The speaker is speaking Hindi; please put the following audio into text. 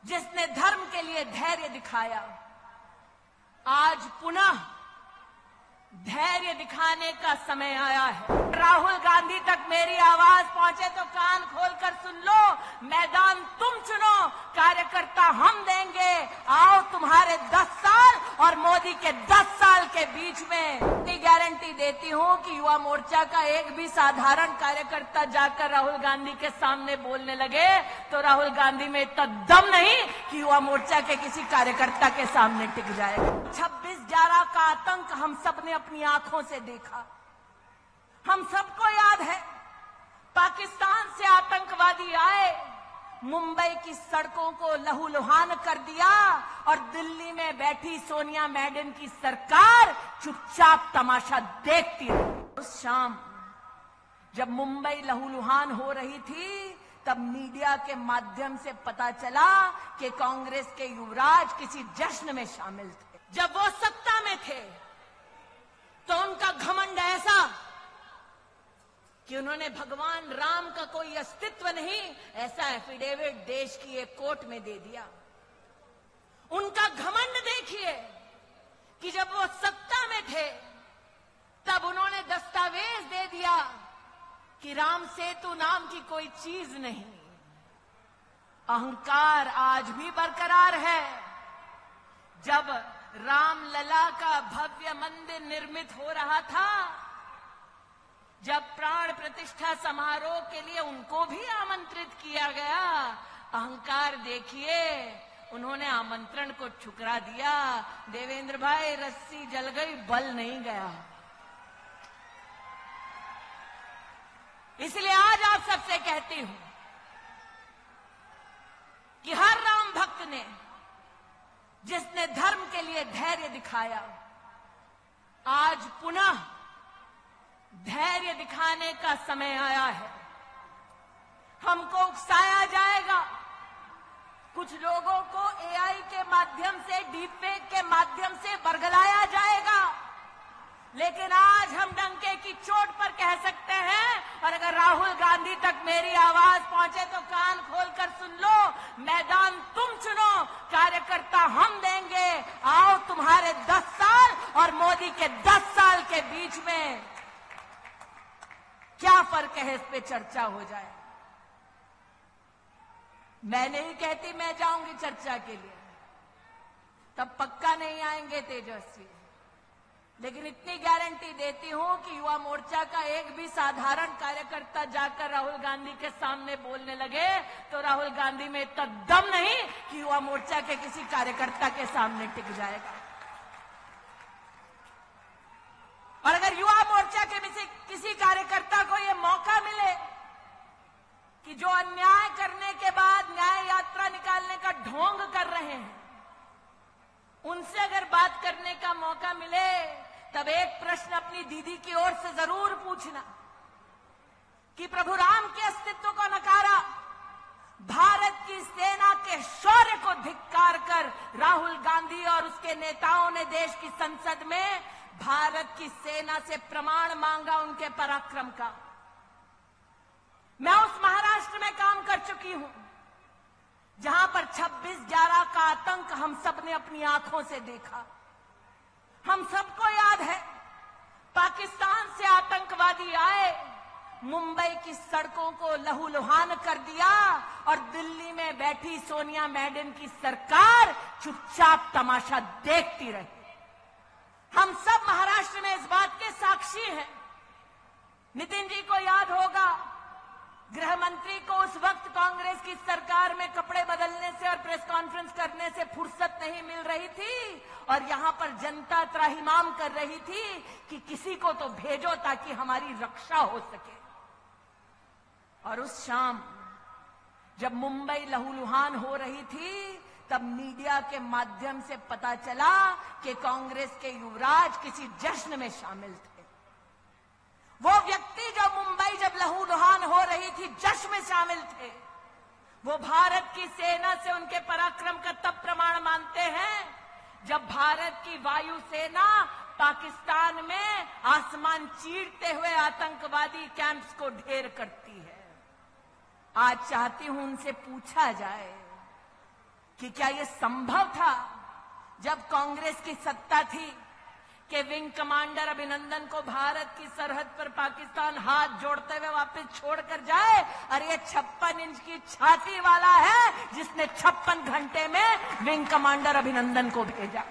जिसने धर्म के लिए धैर्य दिखाया, आज पुनः धैर्य दिखाने का समय आया है। राहुल गांधी तक मेरी आवाज पहुंचे तो कान खोलकर सुन लो। मैदान तुम चुनो, कार्यकर्ता हम देंगे। आओ तुम्हारे 10 साल और मोदी के 10 साल के बीच में इतनी गारंटी देती हूं कि युवा मोर्चा का एक भी साधारण कार्यकर्ता जाकर राहुल गांधी के सामने बोलने लगे तो राहुल गांधी में इतना दम नहीं कि युवा मोर्चा के किसी कार्यकर्ता के सामने टिक जाएगा। 26/11 का आतंक हम सबने अपनी आंखों से देखा। हम सबको याद है, पाकिस्तान से आतंकवादी आए, मुंबई की सड़कों को लहूलुहान कर दिया और दिल्ली में बैठी सोनिया मैडम की सरकार चुपचाप तमाशा देखती रही। उस शाम जब मुंबई लहूलुहान हो रही थी, तब मीडिया के माध्यम से पता चला कि कांग्रेस के युवराज किसी जश्न में शामिल थे। जब वो सत्ता में थे तो उनका घमंड ऐसा कि उन्होंने भगवान राम का कोई अस्तित्व नहीं ऐसा एफिडेविट देश की एक कोर्ट में दे दिया। उनका घमंड देखिए कि जब वो सत्ता में थे तब उन्होंने दस्तावेज दे दिया कि राम सेतु नाम की कोई चीज नहीं। अहंकार आज भी बरकरार है। जब रामलला का भव्य मंदिर निर्मित हो रहा था, जब प्राण प्रतिष्ठा समारोह के लिए उनको भी आमंत्रित किया गया, अहंकार देखिए, उन्होंने आमंत्रण को ठुकरा दिया। देवेंद्र भाई, रस्सी जल गई, बल नहीं गया। इसलिए आज आप सबसे कहती हूं कि हर राम भक्त ने, जिसने धर्म के लिए धैर्य दिखाया, आज पुनः धैर्य दिखाने का समय आया है। हमको उकसाया जाएगा, कुछ लोगों को एआई के माध्यम से, डीपफेक के माध्यम से बरगलाया जाएगा, लेकिन आज हम डंके की चोट पर कह सकते हैं। और अगर राहुल गांधी तक मेरी आवाज पहुंचे तो कान खोलकर सुन लो। मैदान तुम चुनो, कार्यकर्ता हम देंगे। आओ तुम्हारे 10 साल और मोदी के 10 साल के बीच में क्या फर्क है, इस पे चर्चा हो जाए। मैं नहीं कहती मैं जाऊंगी चर्चा के लिए, तब पक्का नहीं आएंगे तेजस्वी, लेकिन इतनी गारंटी देती हूं कि युवा मोर्चा का एक भी साधारण कार्यकर्ता जाकर राहुल गांधी के सामने बोलने लगे तो राहुल गांधी में इतना दम नहीं कि युवा मोर्चा के किसी कार्यकर्ता के सामने टिक जाएगा। और अगर युवा मोर्चा के किसी कार्यकर्ता को यह मौका मिले कि जो अन्याय करने के बाद न्याय यात्रा निकालने का ढोंग कर रहे हैं, उनसे अगर बात करने का मौका मिले, तब एक प्रश्न अपनी दीदी की ओर से जरूर पूछना कि प्रभु राम के अस्तित्व को नकारा, भारत की सेना के शौर्य को धिक्कार कर राहुल गांधी और उसके नेताओं ने देश की संसद में भारत की सेना से प्रमाण मांगा उनके पराक्रम का। मैं उस महाराष्ट्र में काम कर चुकी हूं जहां पर 26/11 का आतंक हम सबने अपनी आंखों से देखा। हम सबको याद है, पाकिस्तान से आतंकवादी आए, मुंबई की सड़कों को लहूलुहान कर दिया और दिल्ली में बैठी सोनिया मैडम की सरकार चुपचाप तमाशा देखती रही। हम सब महाराष्ट्र में इस बात के साक्षी हैं। नितिन जी को याद होगा, गृह मंत्री को उस वक्त कांग्रेस की सरकार में कपड़े बदलने से और प्रेस कॉन्फ्रेंस करने से फुर्सत नहीं मिल रही थी और यहां पर जनता त्राहिमाम कर रही थी कि किसी को तो भेजो ताकि हमारी रक्षा हो सके। और उस शाम जब मुंबई लहूलुहान हो रही थी, तब मीडिया के माध्यम से पता चला कि कांग्रेस के युवराज किसी जश्न में शामिल थे। वो व्यक्ति जो मुंबई जब लहूलुहान हो रही थी जश्न में शामिल थे, वो भारत की सेना से उनके पराक्रम का तब प्रमाण मानते हैं जब भारत की वायुसेना पाकिस्तान में आसमान चीरते हुए आतंकवादी कैंप्स को ढेर करती है। आज चाहती हूं उनसे पूछा जाए कि क्या यह संभव था जब कांग्रेस की सत्ता थी कि विंग कमांडर अभिनंदन को भारत की सरहद पर पाकिस्तान हाथ जोड़ते हुए वापस छोड़कर जाए? और ये 56 इंच की छाती वाला है जिसने 56 घंटे में विंग कमांडर अभिनंदन को भेजा।